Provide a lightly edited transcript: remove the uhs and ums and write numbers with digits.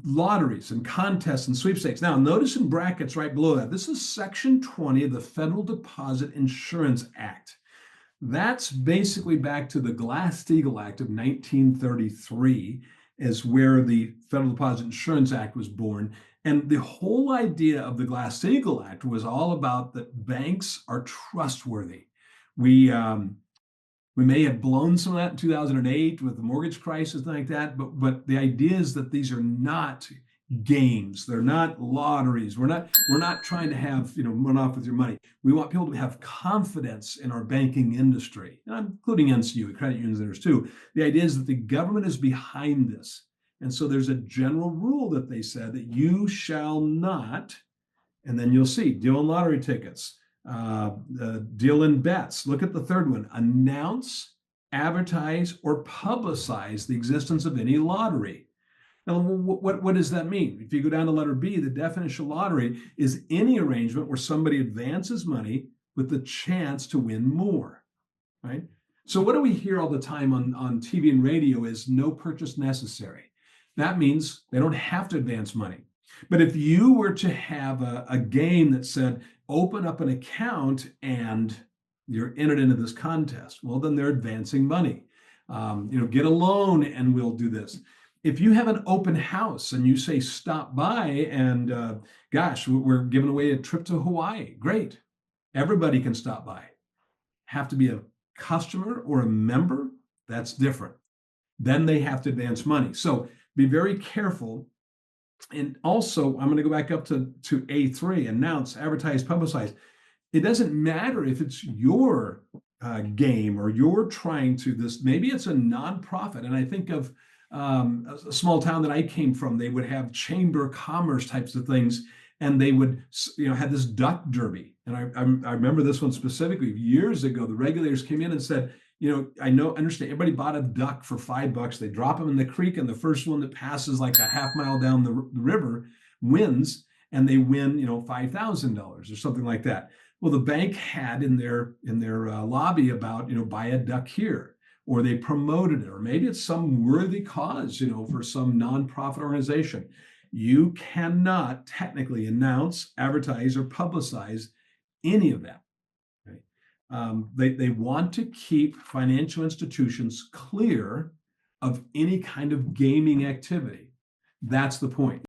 lotteries and contests and sweepstakes. Now, notice in brackets right below that, this is Section 20 of the Federal Deposit Insurance Act. That's basically back to the Glass-Steagall Act of 1933 is where the Federal Deposit Insurance Act was born. And the whole idea of the Glass-Steagall Act was all about that banks are trustworthy. We may have blown some of that in 2008 with the mortgage crisis and like that, but the idea is that these are not games. They're not lotteries. We're not trying to have, run off with your money. We want people to have confidence in our banking industry, and I'm including NCU, credit unions, there's too. The idea is that the government is behind this. And so there's a general rule that they said that you shall not, and then you'll see, deal in lottery tickets, deal in bets. Look at the third one, announce, advertise, or publicize the existence of any lottery. Now, what does that mean? If you go down to letter B, the definition of lottery is any arrangement where somebody advances money with the chance to win more, right? So what do we hear all the time on TV and radio is no purchase necessary. That means they don't have to advance money. But if you were to have a game that said, open up an account and you're entered into this contest, well, then they're advancing money. Get a loan and we'll do this. If you have an open house and you say, stop by and gosh, we're giving away a trip to Hawaii, great. Everybody can stop by. Have to be a customer or a member, that's different. Then they have to advance money. So be very careful. And also, I'm going to go back up to A3, announce, advertise, publicize. It doesn't matter if it's your game or you're trying to this, maybe it's a nonprofit. And I think of a small town that I came from, they would have chamber of commerce types of things. And they would, have this duck derby. And I remember this one specifically years ago, the regulators came in and said, understand everybody bought a duck for $5. They drop them in the creek, and the first one that passes like a half mile down the river wins, and they win, $5,000 or something like that. Well, the bank had in their lobby about, buy a duck here, or they promoted it, or maybe it's some worthy cause, for some nonprofit organization. You cannot technically announce, advertise, or publicize any of that. They want to keep financial institutions clear of any kind of gaming activity. That's the point.